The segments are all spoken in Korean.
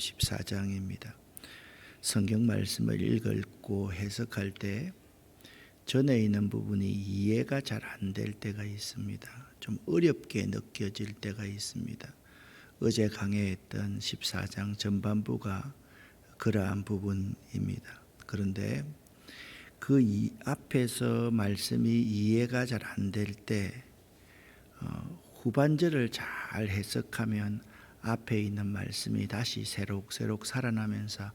14장입니다. 성경 말씀을 읽고 해석할 때 전에 있는 부분이 이해가 잘 안 될 때가 있습니다. 좀 어렵게 느껴질 때가 있습니다. 어제 강해했던 14장 전반부가 그러한 부분입니다. 그런데 그 앞에서 말씀이 이해가 잘 안 될 때 후반절을 잘 해석하면 앞에 있는 말씀이 다시 새록새록 살아나면서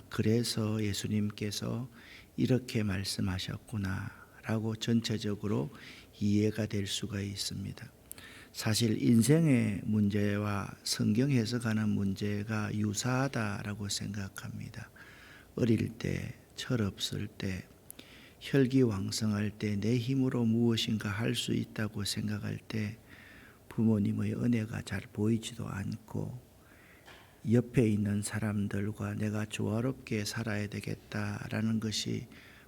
그래서 예수님께서 이렇게 말씀하셨구나 라고 전체적으로 이해가 될 수가 있습니다. 사실 인생의 문제와 성경 해석하는 문제가 유사하다라고 생각합니다. 어릴 때, 철없을 때, 혈기왕성할 때, 내 힘으로 무엇인가 할 수 있다고 생각할 때 부모님의 은혜가 잘 보이지도 않고 옆에 있는 사람들과 내가 조화롭게 살아야 되겠다라는 것이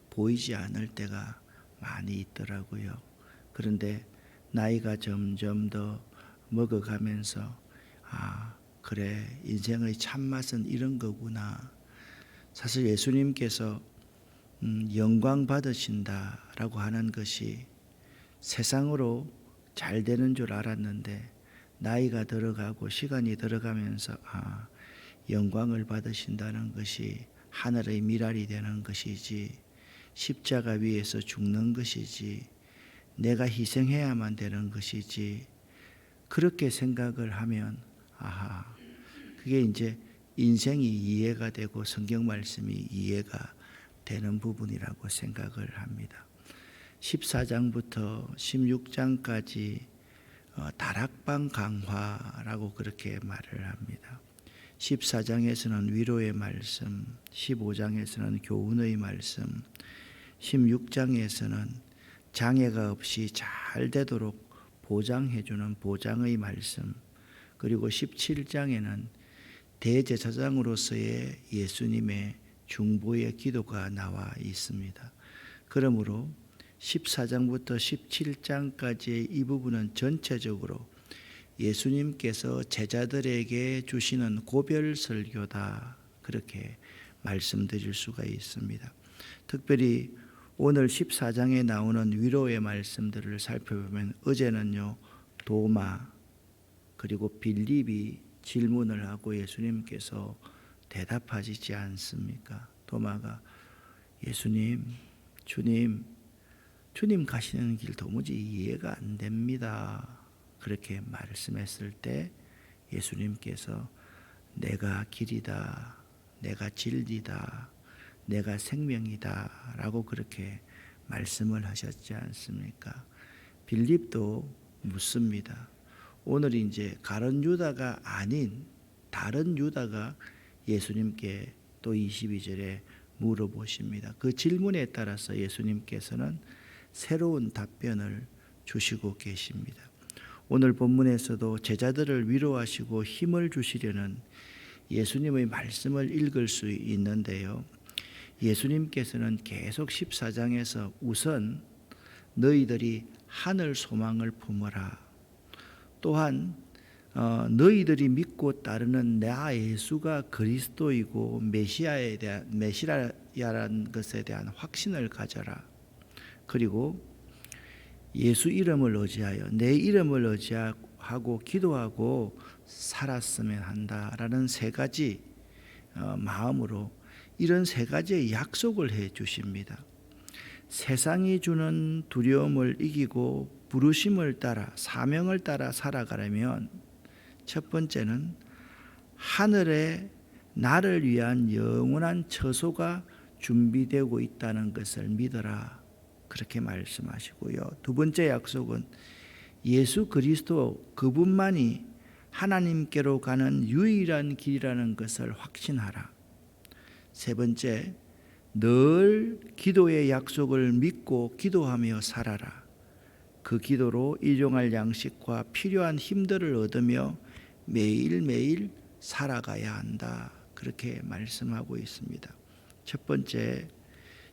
보이지 않을 때가 많이 있더라고요. 그런데 나이가 점점 더 먹어가면서 그래, 인생의 참맛은 이런 거구나. 사실 예수님께서 영광 받으신다라고 하는 것이 세상으로 잘 되는 줄 알았는데 나이가 들어가고 시간이 들어가면서 영광을 받으신다는 것이 하늘의 미랄이 되는 것이지, 십자가 위에서 죽는 것이지, 내가 희생해야만 되는 것이지, 그렇게 생각을 하면 그게 이제 인생이 이해가 되고 성경 말씀이 이해가 되는 부분이라고 생각을 합니다. 14장부터 16장까지 다락방 강화라고 그렇게 말을 합니다. 14장에서는 위로의 말씀, 15장에서는 교훈의 말씀, 16장에서는 장애가 없이 잘 되도록 보장해주는 보장의 말씀, 그리고 17장에는 대제사장으로서의 예수님의 중보의 기도가 나와 있습니다. 그러므로 14장부터 17장까지의 이 부분은 전체적으로 예수님께서 제자들에게 주시는 고별 설교다, 그렇게 말씀드릴 수가 있습니다. 특별히 오늘 14장에 나오는 위로의 말씀들을 살펴보면 어제는요, 도마 그리고 빌립이 질문을 하고 예수님께서 대답하시지 않습니까? 도마가 예수님, 주님 가시는 길 도무지 이해가 안 됩니다, 그렇게 말씀했을 때 예수님께서 내가 길이다, 내가 진리다, 내가 생명이다 라고 그렇게 말씀을 하셨지 않습니까? 빌립도 묻습니다. 오늘 이제 가룟 유다가 아닌 다른 유다가 예수님께 또 22절에 물어보십니다. 그 질문에 따라서 예수님께서는 새로운 답변을 주시고 계십니다. 오늘 본문에서도 제자들을 위로하시고 힘을 주시려는 예수님의 말씀을 읽을 수 있는데요. 예수님께서는 계속 14장에서 우선 너희들이 하늘 소망을 품어라. 또한 너희들이 믿고 따르는 나 예수가 그리스도이고 메시아라는 것에 대한 확신을 가져라. 그리고 예수 이름을 의지하여 내 이름을 의지하고 기도하고 살았으면 한다라는 세 가지 마음으로 이런 세 가지의 약속을 해 주십니다. 세상이 주는 두려움을 이기고 부르심을 따라 사명을 따라 살아가려면 첫 번째는 하늘에 나를 위한 영원한 처소가 준비되고 있다는 것을 믿어라, 그렇게 말씀하시고요. 두 번째 약속은 예수 그리스도 그분만이 하나님께로 가는 유일한 길이라는 것을 확신하라. 세 번째, 늘 기도의 약속을 믿고 기도하며 살아라. 그 기도로 일용할 양식과 필요한 힘들을 얻으며 매일매일 살아가야 한다, 그렇게 말씀하고 있습니다. 첫 번째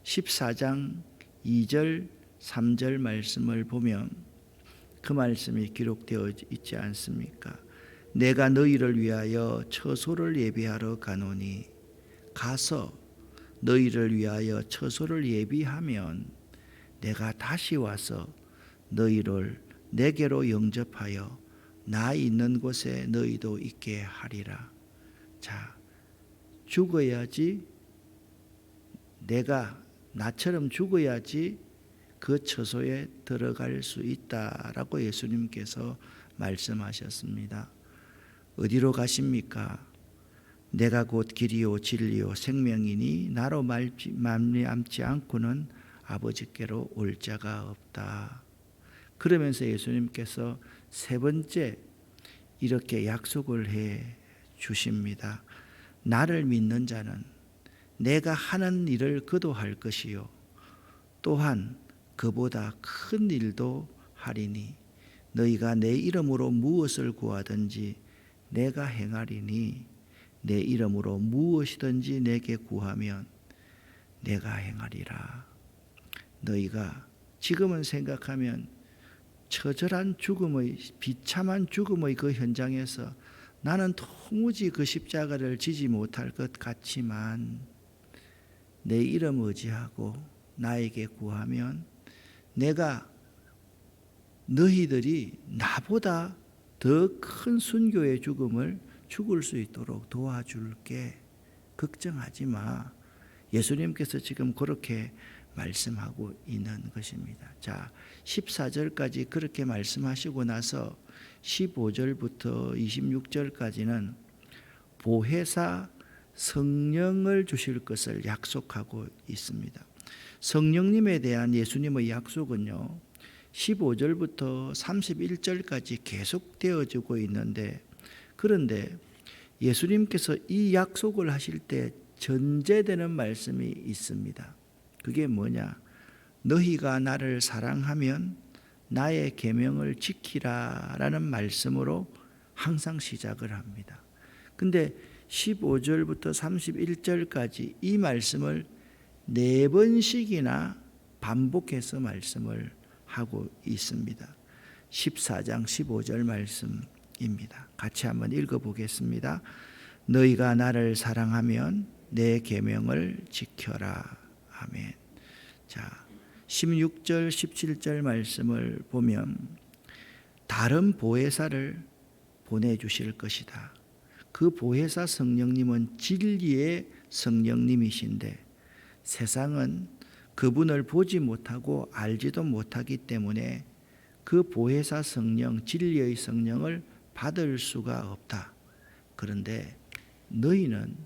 14장 2절 3절 말씀을 보면 그 말씀이 기록되어 있지 않습니까? 내가 너희를 위하여 처소를 예비하러 가노니 가서 너희를 위하여 처소를 예비하면 내가 다시 와서 너희를 내게로 영접하여 나 있는 곳에 너희도 있게 하리라. 자, 죽어야지, 내가 나처럼 죽어야지 그 처소에 들어갈 수 있다라고 예수님께서 말씀하셨습니다. 어디로 가십니까? 내가 곧 길이요 진리요 생명이니 나로 말미암지 않고는 아버지께로 올 자가 없다. 그러면서 예수님께서 세 번째 이렇게 약속을 해 주십니다. 나를 믿는 자는 내가 하는 일을 그도 할 것이요 또한 그보다 큰 일도 하리니 너희가 내 이름으로 무엇을 구하든지 내가 행하리니 내 이름으로 무엇이든지 내게 구하면 내가 행하리라. 너희가 지금은 생각하면 처절한 죽음의 비참한 죽음의 그 현장에서 나는 도무지 그 십자가를 지지 못할 것 같지만 내 이름 의지하고 나에게 구하면 내가 너희들이 나보다 더 큰 순교의 죽음을 죽을 수 있도록 도와줄게. 걱정하지 마. 예수님께서 지금 그렇게 말씀하고 있는 것입니다. 자, 14절까지 그렇게 말씀하시고 나서 15절부터 26절까지는 보혜사 성령을 주실 것을 약속하고 있습니다. 성령님에 대한 예수님의 약속은요, 15절부터 31절까지 계속 되어지고 있는데, 그런데 예수님께서 이 약속을 하실 때 전제되는 말씀이 있습니다. 그게 뭐냐? 너희가 나를 사랑하면 나의 계명을 지키라라는 말씀으로 항상 시작을 합니다. 근데 15절부터 31절까지 이 말씀을 4번씩이나 반복해서 말씀을 하고 있습니다. 14장 15절 말씀입니다. 같이 한번 읽어보겠습니다. 너희가 나를 사랑하면 내 계명을 지켜라. 아멘. 자, 16절 17절 말씀을 보면 다른 보혜사를 보내주실 것이다. 그 보혜사 성령님은 진리의 성령님이신데 세상은 그분을 보지 못하고 알지도 못하기 때문에 그 보혜사 성령, 진리의 성령을 받을 수가 없다. 그런데 너희는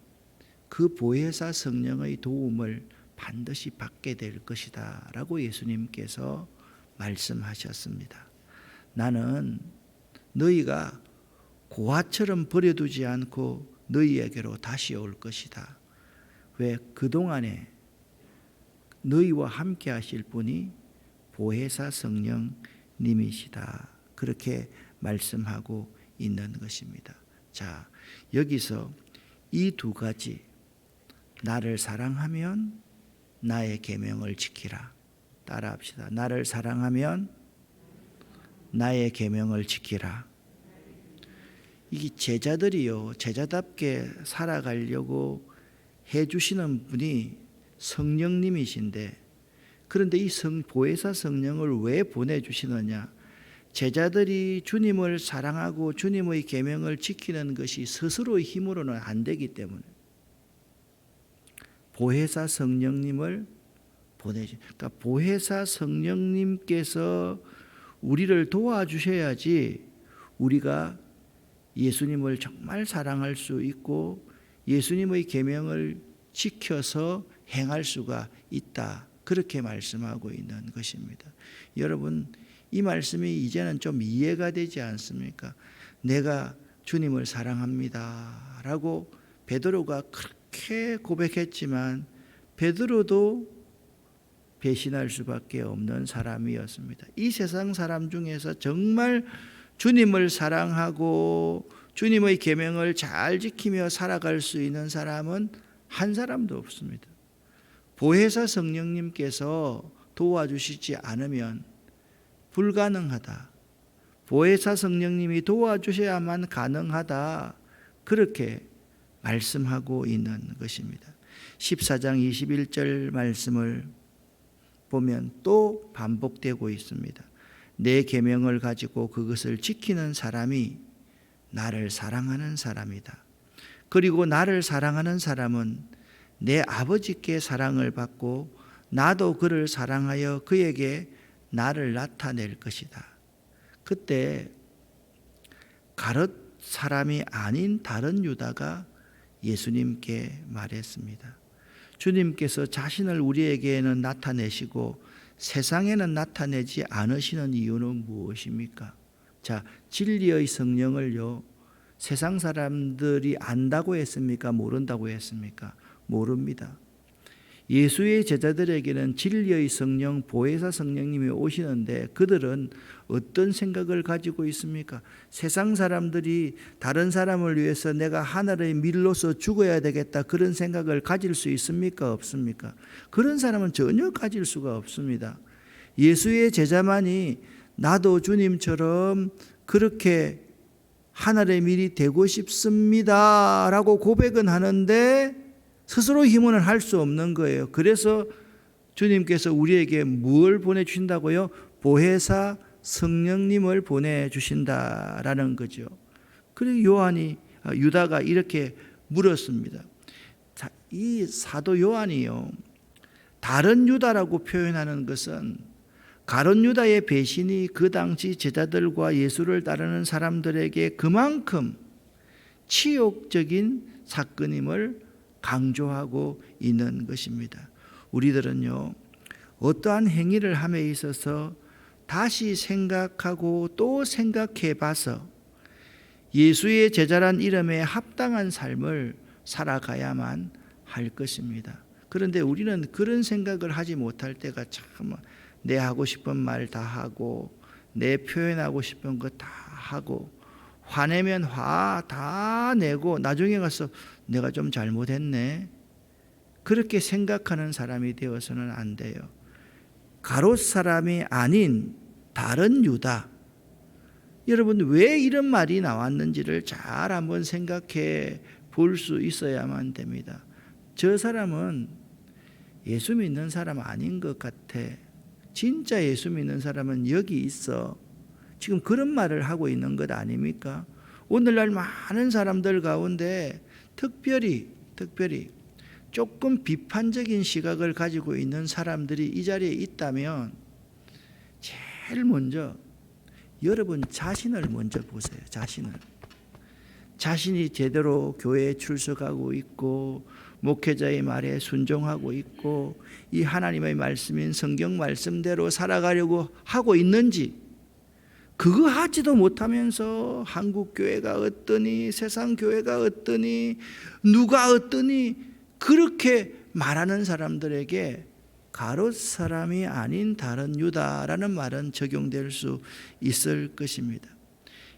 그 보혜사 성령의 도움을 반드시 받게 될 것이다 라고 예수님께서 말씀하셨습니다. 나는 너희가 고아처럼 버려두지 않고 너희에게로 다시 올 것이다. 왜? 그동안에 너희와 함께 하실 분이 보혜사 성령님이시다. 그렇게 말씀하고 있는 것입니다. 자, 여기서 이 두 가지, 나를 사랑하면 나의 계명을 지키라. 따라합시다. 나를 사랑하면 나의 계명을 지키라. 이 제자들이요, 제자답게 살아가려고 해주시는 분이 성령님이신데, 그런데 이 보혜사 성령을 왜 보내주시느냐? 제자들이 주님을 사랑하고 주님의 계명을 지키는 것이 스스로의 힘으로는 안 되기 때문에 보혜사 성령님을 그러니까 보혜사 성령님께서 우리를 도와주셔야지 우리가 예수님을 정말 사랑할 수 있고 예수님의 계명을 지켜서 행할 수가 있다. 그렇게 말씀하고 있는 것입니다. 여러분, 이 말씀이 이제는 좀 이해가 되지 않습니까? 내가 주님을 사랑합니다 라고 베드로가 그렇게 고백했지만 베드로도 배신할 수밖에 없는 사람이었습니다. 이 세상 사람 중에서 정말 주님을 사랑하고 주님의 계명을 잘 지키며 살아갈 수 있는 사람은 한 사람도 없습니다. 보혜사 성령님께서 도와주시지 않으면 불가능하다. 보혜사 성령님이 도와주셔야만 가능하다, 그렇게 말씀하고 있는 것입니다. 14장 21절 말씀을 보면 또 반복되고 있습니다. 내 계명을 가지고 그것을 지키는 사람이 나를 사랑하는 사람이다. 그리고 나를 사랑하는 사람은 내 아버지께 사랑을 받고 나도 그를 사랑하여 그에게 나를 나타낼 것이다. 그때 가롯 사람이 아닌 다른 유다가 예수님께 말했습니다. 주님께서 자신을 우리에게는 나타내시고 세상에는 나타내지 않으시는 이유는 무엇입니까? 자, 진리의 성령을요, 세상 사람들이 안다고 했습니까? 모른다고 했습니까? 모릅니다. 예수의 제자들에게는 진리의 성령, 보혜사 성령님이 오시는데 그들은 어떤 생각을 가지고 있습니까? 세상 사람들이 다른 사람을 위해서 내가 하늘의 밀로서 죽어야 되겠다, 그런 생각을 가질 수 있습니까? 없습니까? 그런 사람은 전혀 가질 수가 없습니다. 예수의 제자만이 나도 주님처럼 그렇게 하늘의 밀이 되고 싶습니다 라고 고백은 하는데 스스로 힘은 할 수 없는 거예요. 그래서 주님께서 우리에게 뭘 보내주신다고요? 보혜사 성령님을 보내주신다라는 거죠. 그리고 유다가 이렇게 물었습니다. 자, 이 사도 요한이요, 다른 유다라고 표현하는 것은 가룟 유다의 배신이 그 당시 제자들과 예수를 따르는 사람들에게 그만큼 치욕적인 사건임을 강조하고 있는 것입니다. 우리들은요, 어떠한 행위를 함에 있어서 다시 생각하고 또 생각해 봐서 예수의 제자란 이름에 합당한 삶을 살아가야만 할 것입니다. 그런데 우리는 그런 생각을 하지 못할 때가 참, 내 하고 싶은 말 다 하고 내 표현하고 싶은 거 다 하고 화내면 화 다 내고 나중에 가서 내가 좀 잘못했네, 그렇게 생각하는 사람이 되어서는 안 돼요. 가롯 사람이 아닌 다른 유다, 여러분 왜 이런 말이 나왔는지를 잘 한번 생각해 볼 수 있어야만 됩니다. 저 사람은 예수 믿는 사람 아닌 것 같아, 진짜 예수 믿는 사람은 여기 있어, 지금 그런 말을 하고 있는 것 아닙니까? 오늘날 많은 사람들 가운데 특별히 조금 비판적인 시각을 가지고 있는 사람들이 이 자리에 있다면 제일 먼저 여러분 자신을 먼저 보세요. 자신이 제대로 교회에 출석하고 있고 목회자의 말에 순종하고 있고 이 하나님의 말씀인 성경 말씀대로 살아가려고 하고 있는지, 그거 하지도 못하면서 한국 교회가 어떠니, 세상 교회가 어떠니, 누가 어떠니, 그렇게 말하는 사람들에게 가롯 사람이 아닌 다른 유다라는 말은 적용될 수 있을 것입니다.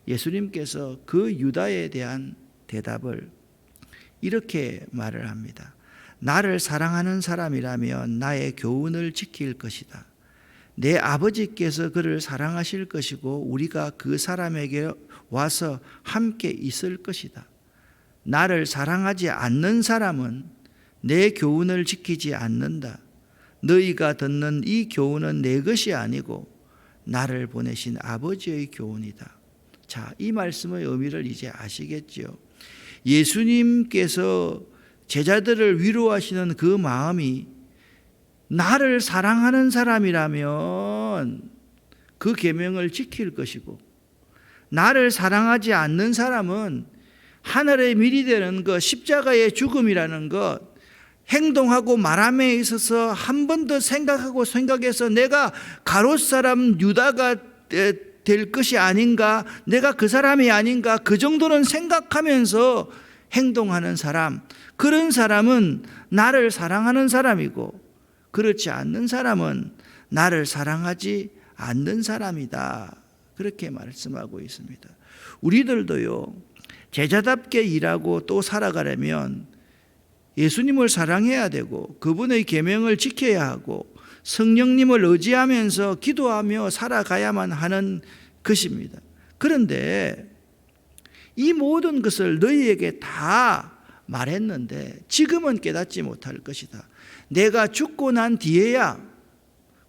예수님께서 그 유다에 대한 대답을 이렇게 말을 합니다. 나를 사랑하는 사람이라면 나의 교훈을 지킬 것이다. 내 아버지께서 그를 사랑하실 것이고 우리가 그 사람에게 와서 함께 있을 것이다. 나를 사랑하지 않는 사람은 내 교훈을 지키지 않는다. 너희가 듣는 이 교훈은 내 것이 아니고 나를 보내신 아버지의 교훈이다. 자, 이 말씀의 의미를 이제 아시겠죠? 예수님께서 제자들을 위로하시는 그 마음이 나를 사랑하는 사람이라면 그 계명을 지킬 것이고, 나를 사랑하지 않는 사람은 하늘의 밀이 되는 것, 십자가의 죽음이라는 것, 행동하고 말함에 있어서 한 번 더 생각해서 내가 가롯 사람 유다가 될 것이 아닌가, 내가 그 사람이 아닌가, 그 정도는 생각하면서 행동하는 사람, 그런 사람은 나를 사랑하는 사람이고, 그렇지 않는 사람은 나를 사랑하지 않는 사람이다. 그렇게 말씀하고 있습니다. 우리들도요, 제자답게 일하고 또 살아가려면 예수님을 사랑해야 되고 그분의 계명을 지켜야 하고 성령님을 의지하면서 기도하며 살아가야만 하는 것입니다. 그런데 이 모든 것을 너희에게 다 말했는데 지금은 깨닫지 못할 것이다. 내가 죽고 난 뒤에야,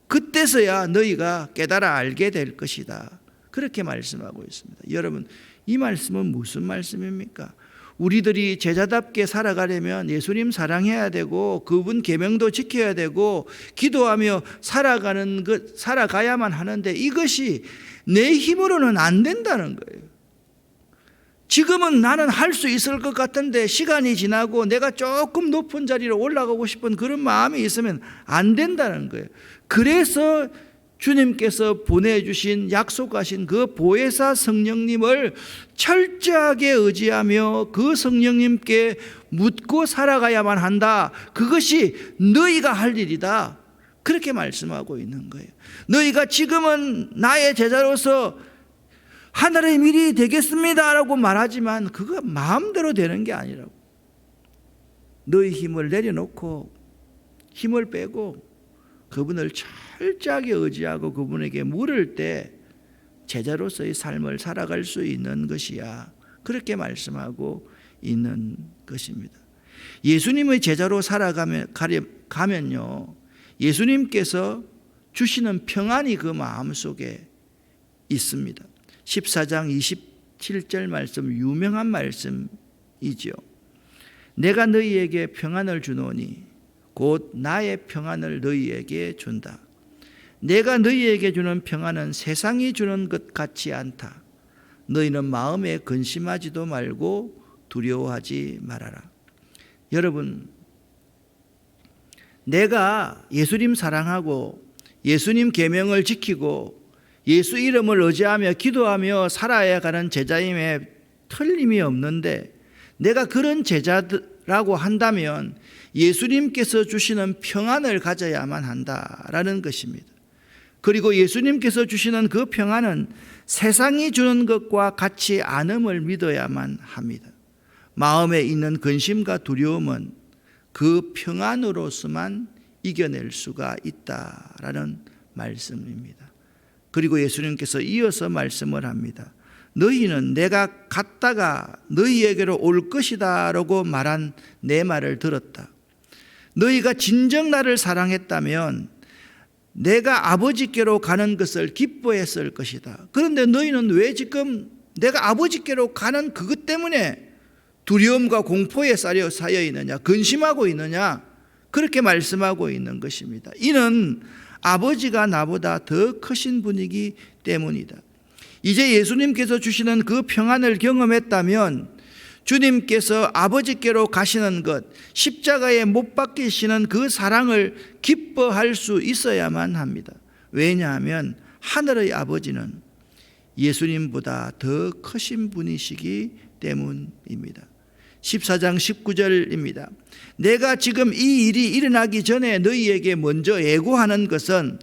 그때서야 너희가 깨달아 알게 될 것이다. 그렇게 말씀하고 있습니다. 여러분, 이 말씀은 무슨 말씀입니까? 우리들이 제자답게 살아가려면 예수님 사랑해야 되고 그분 계명도 지켜야 되고 기도하며 살아가야만 하는데 이것이 내 힘으로는 안 된다는 거예요. 지금은 나는 할 수 있을 것 같은데 시간이 지나고 내가 조금 높은 자리로 올라가고 싶은 그런 마음이 있으면 안 된다는 거예요. 그래서 주님께서 보내주신 약속하신 그 보혜사 성령님을 철저하게 의지하며 그 성령님께 묻고 살아가야만 한다. 그것이 너희가 할 일이다. 그렇게 말씀하고 있는 거예요. 너희가 지금은 나의 제자로서 하늘의 밀이 되겠습니다라고 말하지만 그거 마음대로 되는 게 아니라고. 너희 힘을 내려놓고 힘을 빼고 그분을 철저하게 의지하고 그분에게 물을 때 제자로서의 삶을 살아갈 수 있는 것이야. 그렇게 말씀하고 있는 것입니다. 예수님의 제자로 살아가면요, 예수님께서 주시는 평안이 그 마음속에 있습니다. 14장 27절 말씀, 유명한 말씀이죠. 내가 너희에게 평안을 주노니 곧 나의 평안을 너희에게 준다. 내가 너희에게 주는 평안은 세상이 주는 것 같지 않다. 너희는 마음에 근심하지도 말고 두려워하지 말아라. 여러분, 내가 예수님 사랑하고 예수님 계명을 지키고 예수 이름을 의지하며 기도하며 살아야 가는 제자임에 틀림이 없는데, 내가 그런 제자라고 한다면 예수님께서 주시는 평안을 가져야만 한다라는 것입니다. 그리고 예수님께서 주시는 그 평안은 세상이 주는 것과 같지 않음을 믿어야만 합니다. 마음에 있는 근심과 두려움은 그 평안으로서만 이겨낼 수가 있다라는 말씀입니다. 그리고 예수님께서 이어서 말씀을 합니다. 너희는 내가 갔다가 너희에게로 올 것이다 라고 말한 내 말을 들었다. 너희가 진정 나를 사랑했다면 내가 아버지께로 가는 것을 기뻐했을 것이다. 그런데 너희는 왜 지금 내가 아버지께로 가는 그것 때문에 두려움과 공포에 쌓여 있느냐, 근심하고 있느냐, 그렇게 말씀하고 있는 것입니다. 이는 아버지가 나보다 더 크신 분이기 때문이다. 이제 예수님께서 주시는 그 평안을 경험했다면 주님께서 아버지께로 가시는 것, 십자가에 못 박히시는 그 사랑을 기뻐할 수 있어야만 합니다. 왜냐하면 하늘의 아버지는 예수님보다 더 크신 분이시기 때문입니다. 14장 19절입니다. 내가 지금 이 일이 일어나기 전에 너희에게 먼저 예고하는 것은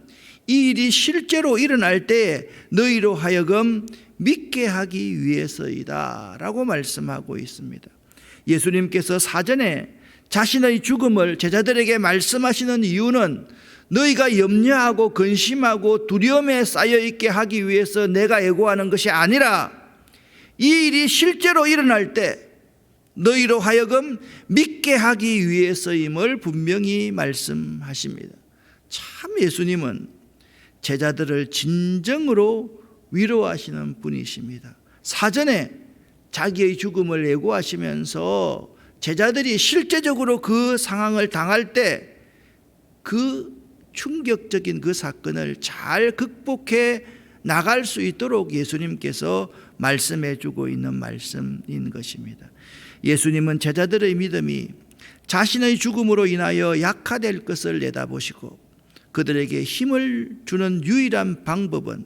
이 일이 실제로 일어날 때 너희로 하여금 믿게 하기 위해서이다 라고 말씀하고 있습니다. 예수님께서 사전에 자신의 죽음을 제자들에게 말씀하시는 이유는 너희가 염려하고 근심하고 두려움에 쌓여있게 하기 위해서 내가 예고하는 것이 아니라 이 일이 실제로 일어날 때 너희로 하여금 믿게 하기 위해서임을 분명히 말씀하십니다. 참 예수님은 제자들을 진정으로 위로하시는 분이십니다. 사전에 자기의 죽음을 예고하시면서 제자들이 실제적으로 그 상황을 당할 때 그 충격적인 그 사건을 잘 극복해 나갈 수 있도록 예수님께서 말씀해 주고 있는 말씀인 것입니다. 예수님은 제자들의 믿음이 자신의 죽음으로 인하여 약화될 것을 내다보시고 그들에게 힘을 주는 유일한 방법은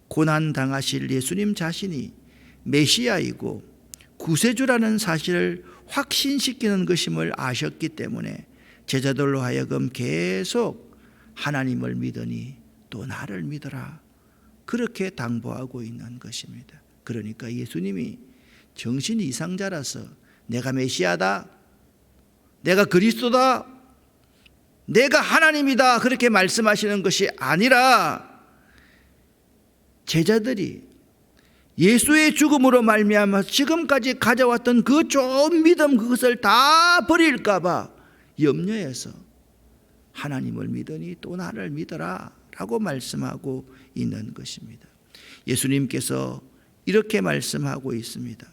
고난당하실 예수님 자신이 메시아이고 구세주라는 사실을 확신시키는 것임을 아셨기 때문에 제자들로 하여금 계속 하나님을 믿으니 또 나를 믿어라, 그렇게 당부하고 있는 것입니다. 그러니까 예수님이 정신 이상자라서 내가 메시아다, 내가 그리스도다, 내가 하나님이다 그렇게 말씀하시는 것이 아니라 제자들이 예수의 죽음으로 말미암아 지금까지 가져왔던 그 좋은 믿음, 그것을 다 버릴까 봐 염려해서 하나님을 믿으니 또 나를 믿어라 라고 말씀하고 있는 것입니다. 예수님께서 이렇게 말씀하고 있습니다.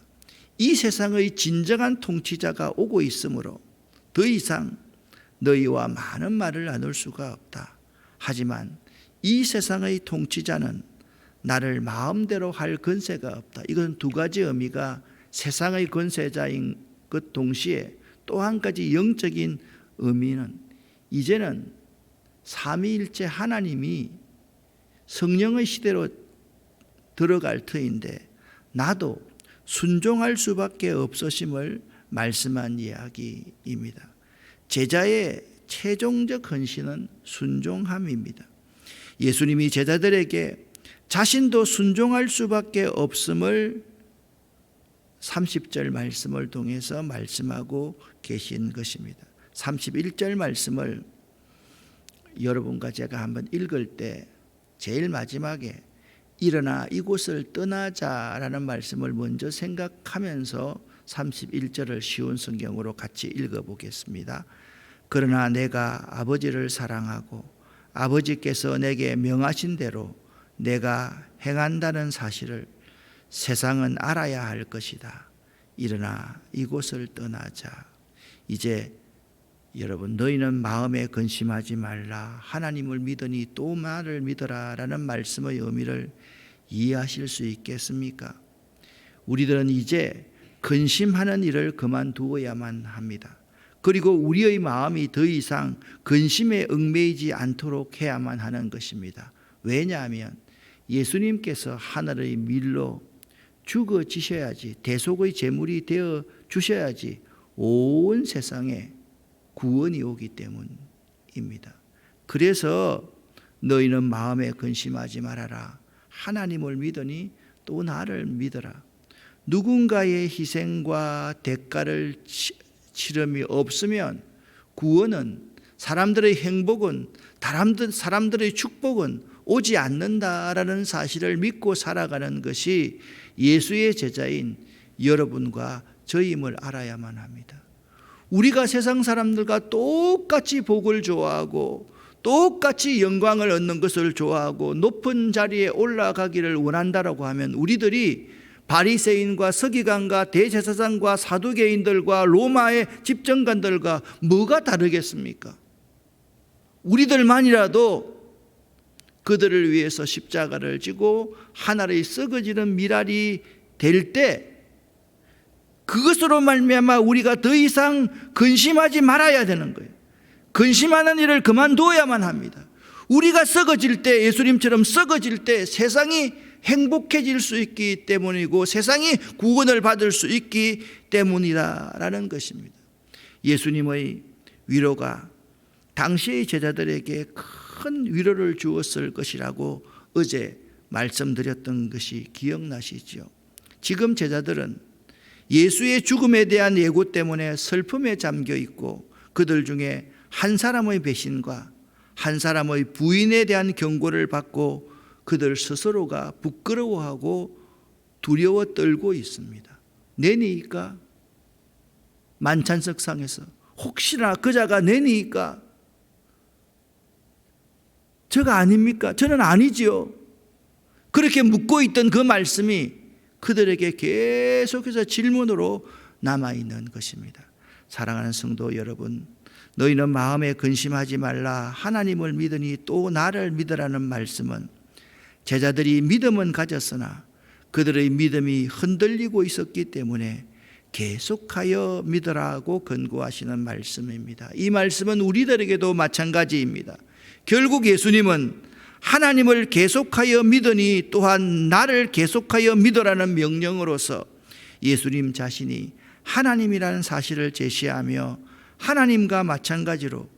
이 세상의 진정한 통치자가 오고 있으므로 더 이상 너희와 많은 말을 나눌 수가 없다. 하지만 이 세상의 통치자는 나를 마음대로 할 권세가 없다. 이건 두 가지 의미가 세상의 권세자인 것 동시에 또 한 가지 영적인 의미는 이제는 삼위일체 하나님이 성령의 시대로 들어갈 터인데 나도 순종할 수밖에 없으심을 말씀한 이야기입니다. 제자의 최종적 헌신은 순종함입니다. 예수님이 제자들에게 자신도 순종할 수밖에 없음을 30절 말씀을 통해서 말씀하고 계신 것입니다. 31절 말씀을 여러분과 제가 한번 읽을 때 제일 마지막에 일어나 이곳을 떠나자라는 말씀을 먼저 생각하면서 31절을 쉬운 성경으로 같이 읽어보겠습니다. 그러나 내가 아버지를 사랑하고 아버지께서 내게 명하신 대로 내가 행한다는 사실을 세상은 알아야 할 것이다. 일어나 이곳을 떠나자. 이제 여러분, 너희는 마음에 근심하지 말라. 하나님을 믿으니 또 나를 믿어라 라는 말씀의 의미를 이해하실 수 있겠습니까? 우리들은 이제 근심하는 일을 그만두어야만 합니다. 그리고 우리의 마음이 더 이상 근심에 얽매이지 않도록 해야만 하는 것입니다. 왜냐하면 예수님께서 하늘의 밀로 죽어지셔야지, 대속의 제물이 되어 주셔야지 온 세상에 구원이 오기 때문입니다. 그래서 너희는 마음에 근심하지 말아라. 하나님을 믿으니 또 나를 믿어라. 누군가의 희생과 대가를 치름이 없으면 구원은, 사람들의 행복은, 사람들의 축복은 오지 않는다라는 사실을 믿고 살아가는 것이 예수의 제자인 여러분과 저임을 알아야만 합니다. 우리가 세상 사람들과 똑같이 복을 좋아하고 똑같이 영광을 얻는 것을 좋아하고 높은 자리에 올라가기를 원한다라고 하면 우리들이 바리새인과 서기관과 대제사장과 사두개인들과 로마의 집정관들과 뭐가 다르겠습니까? 우리들만이라도 그들을 위해서 십자가를 지고 하늘의 썩어지는 미랄이 될 때 그것으로 말미암아 우리가 더 이상 근심하지 말아야 되는 거예요. 근심하는 일을 그만두어야만 합니다. 우리가 썩어질 때, 예수님처럼 썩어질 때 세상이 행복해질 수 있기 때문이고 세상이 구원을 받을 수 있기 때문이라는 것입니다. 예수님의 위로가 당시의 제자들에게 큰 위로를 주었을 것이라고 어제 말씀드렸던 것이 기억나시죠? 지금 제자들은 예수의 죽음에 대한 예고 때문에 슬픔에 잠겨 있고 그들 중에 한 사람의 배신과 한 사람의 부인에 대한 경고를 받고 그들 스스로가 부끄러워하고 두려워 떨고 있습니다. 내니까 만찬석상에서 혹시나 그자가 내니까 저가 아닙니까? 저는 아니지요. 그렇게 묻고 있던 그 말씀이 그들에게 계속해서 질문으로 남아있는 것입니다. 사랑하는 성도 여러분, 너희는 마음에 근심하지 말라. 하나님을 믿으니 또 나를 믿으라는 말씀은 제자들이 믿음은 가졌으나 그들의 믿음이 흔들리고 있었기 때문에 계속하여 믿으라고 권고하시는 말씀입니다. 이 말씀은 우리들에게도 마찬가지입니다. 결국 예수님은 하나님을 계속하여 믿으니 또한 나를 계속하여 믿으라는 명령으로서 예수님 자신이 하나님이라는 사실을 제시하며 하나님과 마찬가지로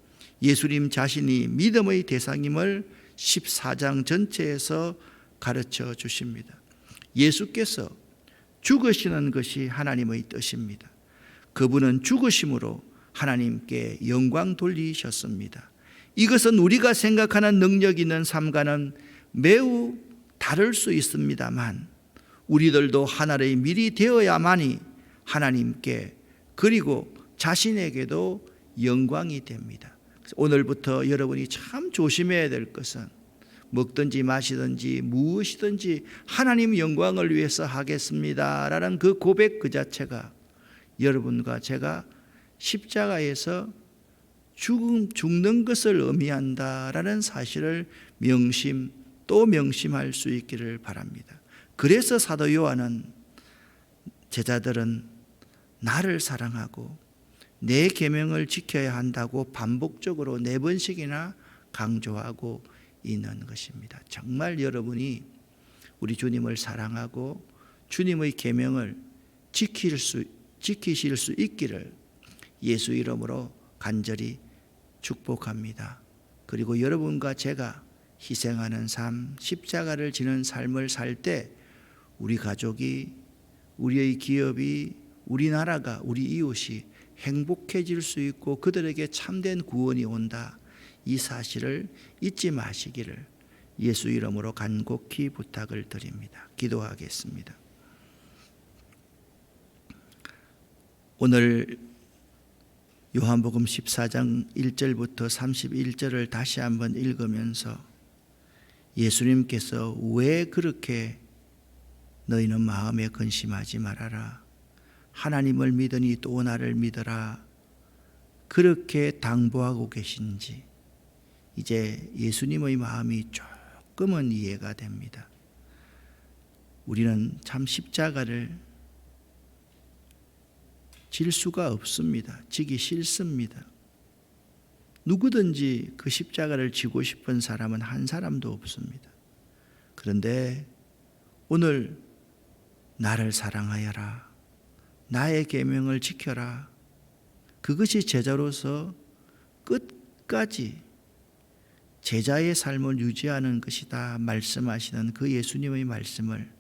예수님 자신이 믿음의 대상임을 14장 전체에서 가르쳐 주십니다. 예수께서 죽으시는 것이 하나님의 뜻입니다. 그분은 죽으심으로 하나님께 영광 돌리셨습니다. 이것은 우리가 생각하는 능력 있는 삶과는 매우 다를 수 있습니다만 우리들도 하나의 밀이 되어야만이 하나님께 그리고 자신에게도 영광이 됩니다. 오늘부터 여러분이 참 조심해야 될 것은 먹든지 마시든지 무엇이든지 하나님 영광을 위해서 하겠습니다라는 그 고백 그 자체가 여러분과 제가 십자가에서 죽는 것을 의미한다라는 사실을 또 명심할 수 있기를 바랍니다. 그래서 사도 요한은 제자들은 나를 사랑하고 내 계명을 지켜야 한다고 반복적으로 4번씩이나 강조하고 있는 것입니다. 정말 여러분이 우리 주님을 사랑하고 주님의 계명을 지키실 수 있기를 예수 이름으로 간절히 축복합니다. 그리고 여러분과 제가 희생하는 삶, 십자가를 지는 삶을 살 때 우리 가족이, 우리의 기업이, 우리나라가, 우리 이웃이 행복해질 수 있고 그들에게 참된 구원이 온다. 이 사실을 잊지 마시기를 예수 이름으로 간곡히 부탁을 드립니다. 기도하겠습니다. 오늘 요한복음 14장 1절부터 31절을 다시 한번 읽으면서 예수님께서 왜 그렇게 너희는 마음에 근심하지 말아라. 하나님을 믿으니 또 나를 믿어라. 그렇게 당부하고 계신지 이제 예수님의 마음이 조금은 이해가 됩니다. 우리는 참 십자가를 질 수가 없습니다. 지기 싫습니다. 누구든지 그 십자가를 지고 싶은 사람은 한 사람도 없습니다. 그런데 오늘 나를 사랑하여라. 나의 계명을 지켜라. 그것이 제자로서 끝까지 제자의 삶을 유지하는 것이다 말씀하시는 그 예수님의 말씀을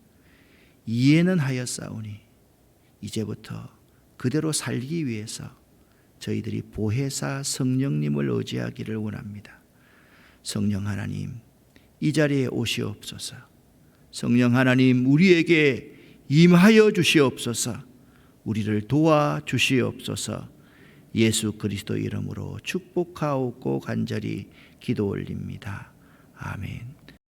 이해는 하였사오니 이제부터 그대로 살기 위해서 저희들이 보혜사 성령님을 의지하기를 원합니다. 성령 하나님, 이 자리에 오시옵소서. 성령 하나님, 우리에게 임하여 주시옵소서. 우리를 도와 주시옵소서. 예수 그리스도 이름으로 축복하옵고 간절히 기도 올립니다. 아멘.